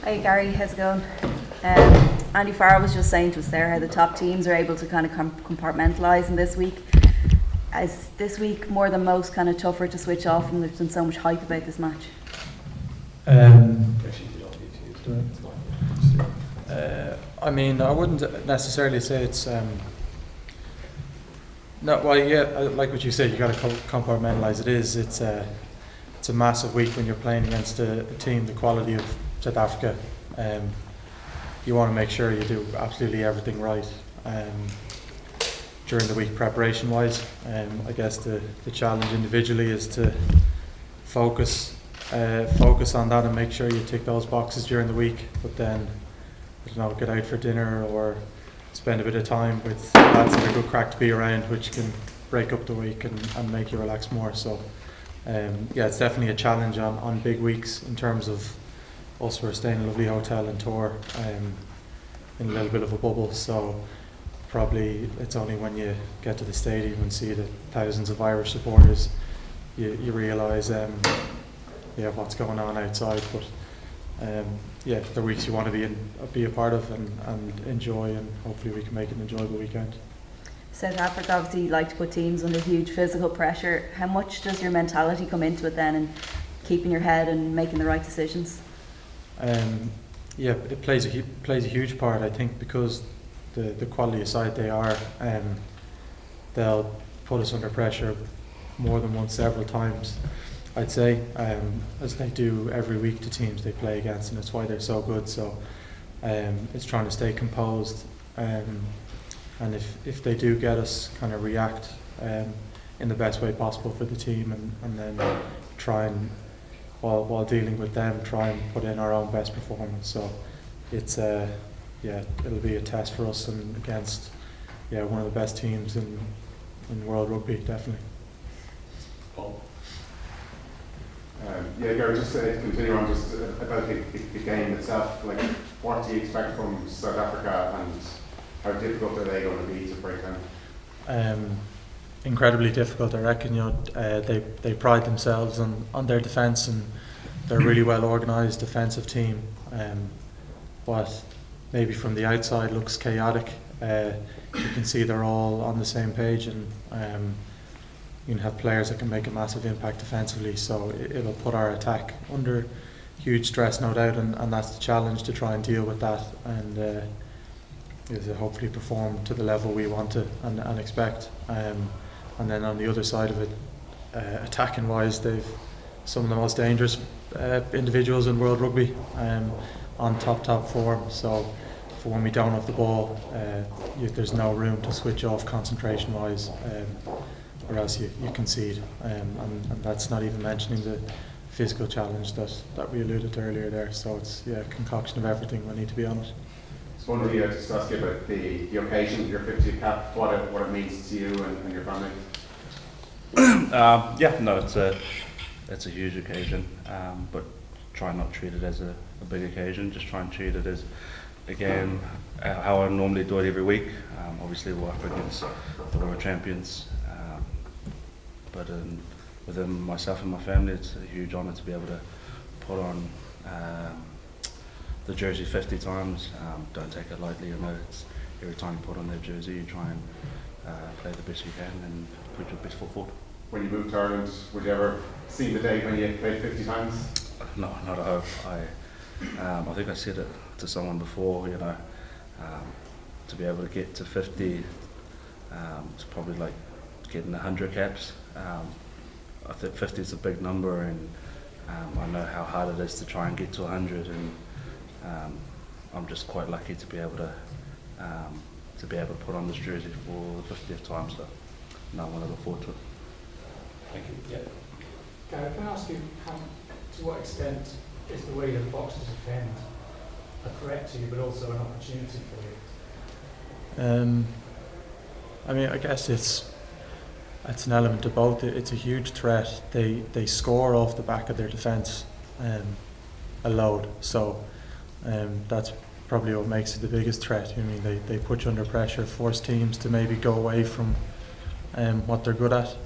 Hi Gary, how's it going? Andy Farrell was just saying to us there how the top teams are able to kind of compartmentalise in this week. Is this week more than most kind of tougher to switch off, and there's been so much hype about this match? I mean, I wouldn't necessarily say it's no. Well, yeah, like what you said, you got to compartmentalise. It's a massive week when you're playing against a team the quality of South Africa. You want to make sure you do absolutely everything right during the week preparation wise. I guess the challenge individually is to focus on that and make sure you tick those boxes during the week, but then get out for dinner or spend a bit of time with lads that are good crack to be around, which can break up the week and make you relax more. So it's definitely a challenge on big weeks. In terms of us, we're staying in a lovely hotel in Tor, in a little bit of a bubble, so probably it's only when you get to the stadium and see the thousands of Irish supporters you realise what's going on outside. But the weeks you want to be a part of and enjoy, and hopefully we can make it an enjoyable weekend. South Africa obviously like to put teams under huge physical pressure. How much does your mentality come into it then, and keeping your head and making the right decisions? It plays a huge part, I think, because the quality of side they are. They'll put us under pressure more than once, several times, I'd say, as they do every week to teams they play against, and it's why they're so good. So it's trying to stay composed, and if they do get us, kind of react in the best way possible for the team, and then try and while dealing with them, try and put in our own best performance. So it's it'll be a test for us, and against one of the best teams in world rugby, definitely. Paul. Garry, just to continue on just about the game itself, like what do you expect from South Africa, and how difficult are they going to be to break down? Incredibly difficult, I reckon. They pride themselves on their defence, and they're a really well organised defensive team. What maybe from the outside looks chaotic, you can see they're all on the same page, and you can have players that can make a massive impact defensively. So it'll put our attack under huge stress, no doubt, and that's the challenge, to try and deal with that, and is to hopefully perform to the level we want to and expect. And then on the other side of it, attacking wise, they've some of the most dangerous individuals in world rugby, on top form. So for when we don't have the ball, there's no room to switch off concentration wise, or else you concede, and that's not even mentioning the physical challenge that we alluded to earlier there. So it's a concoction of everything we need to be on it. I was wondering, just ask you about the occasion, your 50th cap, what it means to you and your family. It's a huge occasion, but try not to treat it as a big occasion. Just try and treat it as, again, how I normally do it every week. Obviously we're up against the world champions, but within myself and my family, it's a huge honour to be able to put on the jersey 50 times. Don't take it lightly. It's every time you put on that jersey, you try and play the best you can and put your best foot forward. When you moved to Ireland, would you ever see the day when you played 50 times? No, not at all. I think I said it to someone before. To be able to get to 50, it's probably like getting 100 caps. I think 50 is a big number, and I know how hard it is to try and get to 100, and I'm just quite lucky to be able to put on this jersey for the 50th time. So no, I want to look forward to it. Thank you. Yeah. Garry, can I ask you, to what extent is the way the Boxers defend a threat to you, but also an opportunity for you? I guess it's an element of both. It's a huge threat. They score off the back of their defence a load. So that's probably what makes it the biggest threat. They put you under pressure, force teams to maybe go away from what they're good at.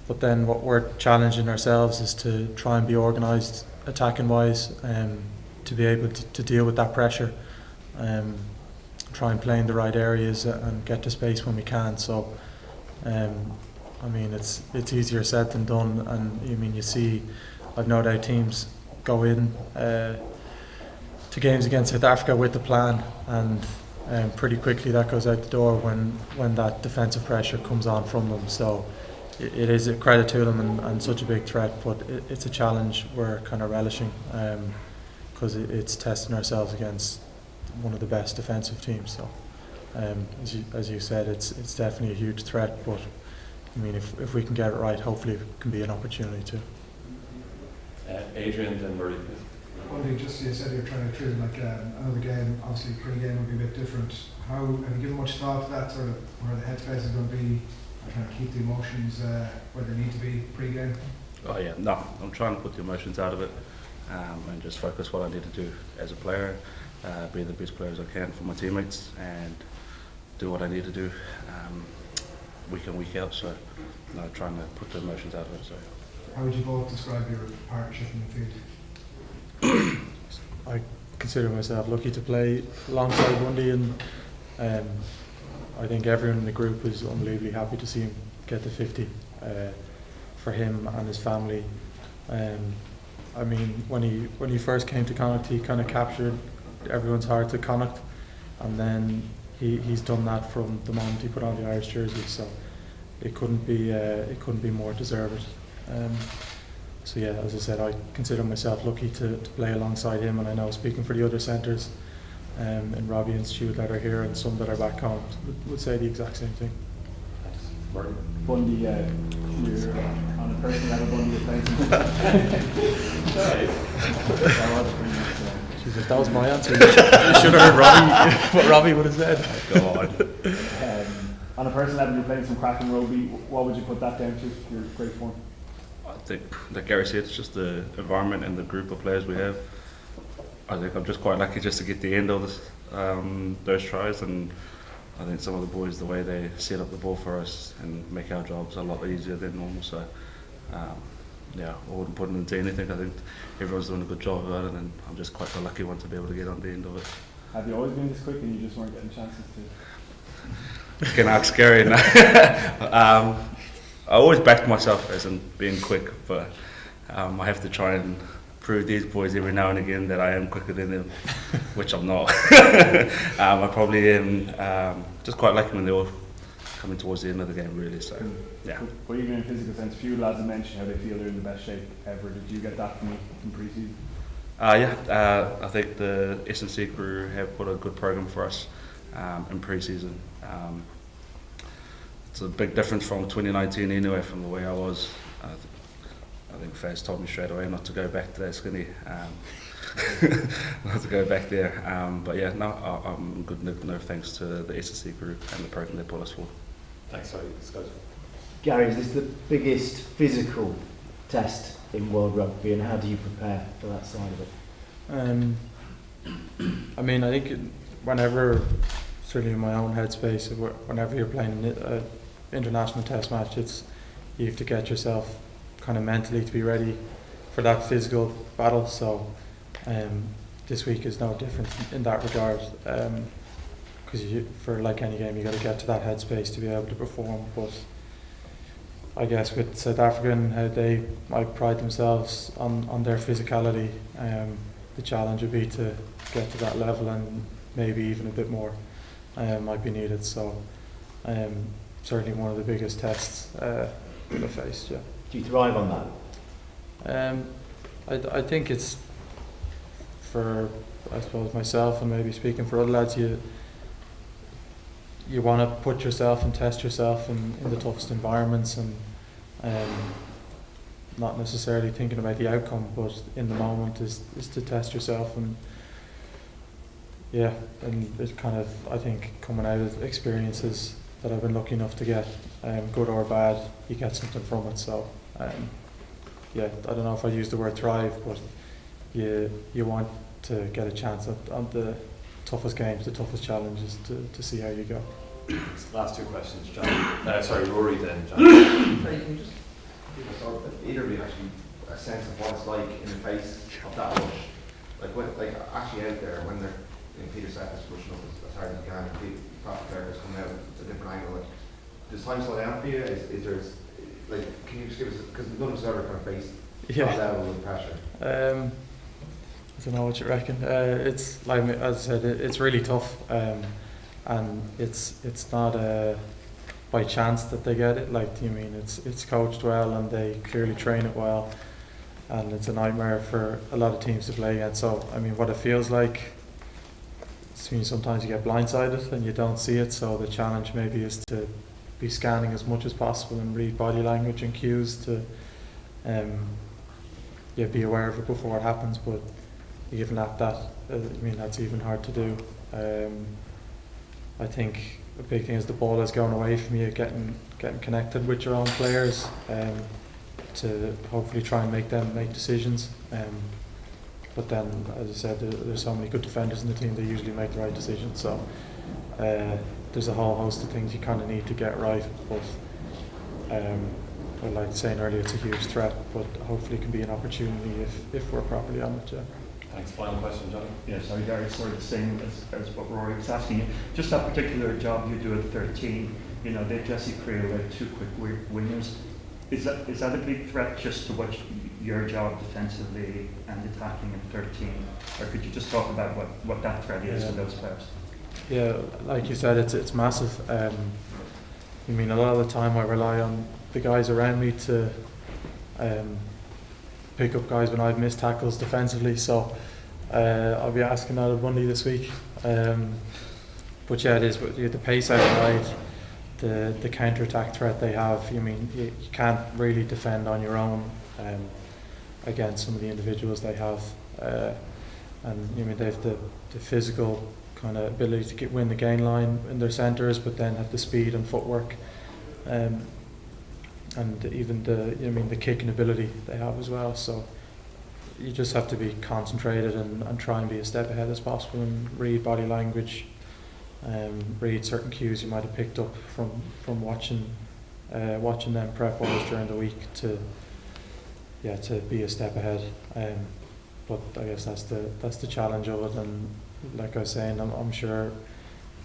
But then what we're challenging ourselves is to try and be organised attacking wise, to be able to deal with that pressure, try and play in the right areas and get to space when we can. So I mean, it's easier said than done, and I mean, you see, I've no doubt teams go in to games against South Africa with the plan, and pretty quickly that goes out the door when that defensive pressure comes on from them. So it is a credit to them and such a big threat, but it's a challenge we're kind of relishing, because it's testing ourselves against one of the best defensive teams. So as you said, it's definitely a huge threat, but I mean, if we can get it right, hopefully it can be an opportunity too. Adrian, then Murray. Bundee, just you said you're trying to treat it like another game. Obviously, pre-game would be a bit different. Have you given much thought to that, sort of where the headspace is going to be, trying to keep the emotions where they need to be pre-game? Oh yeah, no, I'm trying to put the emotions out of it, and just focus what I need to do as a player, be the best player as I can for my teammates, and do what I need to do week in, week out. So, trying to put the emotions out of it. So, how would you both describe your partnership in the field? I consider myself lucky to play alongside Bundee, and I think everyone in the group is unbelievably happy to see him get the 50. For him and his family, I mean, when he first came to Connacht, he kind of captured everyone's heart to Connacht, and then he's done that from the moment he put on the Irish jersey. So it couldn't be more deserved. So yeah, as I said, I consider myself lucky to play alongside him, and I know, speaking for the other centres in Robbie and Stu that are here and some that are back home would say the exact same thing. Thanks. Murray. Bundee, you're on a personal level, Bundee, you're playing Jesus, that was my answer. You should have heard Robbie, what Robbie would have said. go on. On a personal level, you're playing some cracking rugby. What would you put that down to? Your great form? I think, like Garry said, it's just the environment and the group of players we have. I think I'm just quite lucky just to get the end of this, those tries, and I think some of the boys, the way they set up the ball for us and make our jobs a lot easier than normal. So yeah, I wouldn't put it into anything. I think everyone's doing a good job about it, and I'm just quite the lucky one to be able to get on the end of it. Have you always been this quick and you just weren't getting chances to? Can ask Garry now. I always backed myself as in being quick, but I have to try and prove these boys every now and again that I am quicker than them, which I'm not. I probably am just quite lucky when they're all coming towards the end of the game, really. So, yeah. But even in physical sense, few lads have mentioned how they feel they're in the best shape ever. Did you get that from pre-season? Yeah, I think the S&C crew have put a good program for us in pre-season. It's a big difference from 2019 anyway, from the way I was. I think Faz told me straight away not to go back to that skinny, not to go back there. But yeah, no, I'm good. No thanks to the S&C group and the program they put us for. Thanks, sorry, Scott. Garry, is this the biggest physical test in World Rugby, and how do you prepare for that side of it? I mean, I think whenever, certainly in my own headspace, whenever you're playing an international test match, you have to get yourself kind of mentally to be ready for that physical battle. So this week is no different in that regard, because for like any game, you got to get to that headspace to be able to perform. But I guess with South African, how they might pride themselves on their physicality, the challenge would be to get to that level, and maybe even a bit more might be needed. So certainly one of the biggest tests we'll have faced. Yeah. Do you thrive on that? I think it's, for I suppose myself and maybe speaking for other lads, you want to put yourself and test yourself in the toughest environments, and not necessarily thinking about the outcome, but in the moment is to test yourself. And yeah, and it kind of, I think, coming out of experiences that I've been lucky enough to get, good or bad, you get something from it. So yeah, I don't know if I use the word thrive, but you want to get a chance at the toughest games, the toughest challenges, to see how you go. Last two questions, John. Sorry, Rory then, John. Sorry, can you just give us, or either of you actually, a sense of what it's like in the face of that rush? like actually out there when they're Peter Sepp is pushing up as hard as he can, and Patrick Clark is coming out at a different angle. Like, does time slow down for you? Is there like, can you just give us, because none of us ever kind of faced that level of pressure? I don't know what you reckon. It's like, as I said, it's really tough, and it's not by chance that they get it. Like, you mean, it's coached well and they clearly train it well, and it's a nightmare for a lot of teams to play against. So I mean, what it feels like, I mean, sometimes you get blindsided and you don't see it. So the challenge maybe is to be scanning as much as possible and read body language and cues to be aware of it before it happens. But even at that, I mean, that's even hard to do. I think a big thing is the ball is going away from you, getting connected with your own players, to hopefully try and make them make decisions. But then, as I said, there's so many good defenders in the team, they usually make the right decision. So there's a whole host of things you kind of need to get right. But well, like saying earlier, it's a huge threat, but hopefully it can be an opportunity if we're properly on it. Yeah. Thanks. Final question, Johnny. Yeah, sorry, Garry, sort of the same as what Rory was asking you. Just that particular job you do at 13, you know, they Jesse Creel, they're 2 quick wingers. Is that a big threat just to what your job defensively and attacking at 13? Or could you just talk about what that threat is for those players? Yeah, like you said, it's massive. I mean, a lot of the time I rely on the guys around me to pick up guys when I've missed tackles defensively. So I'll be asking that of Bundee this week. But yeah, it is the pace outside, the counter-attack threat they have. I mean, you can't really defend on your own against some of the individuals they have. And I mean, they have the physical kind of ability to win the gain line in their centres, but then have the speed and footwork, and even the kicking ability they have as well. So you just have to be concentrated and try and be a step ahead as possible and read body language, read certain cues you might have picked up from watching them prep boys during the week to be a step ahead. But I guess that's the challenge of it, and like I was saying, I'm sure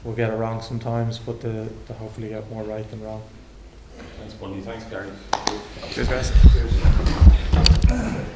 we'll get it wrong sometimes, but to hopefully get more right than wrong. Thanks, Bundee. Thanks, Garry. Cheers, guys. Cheers.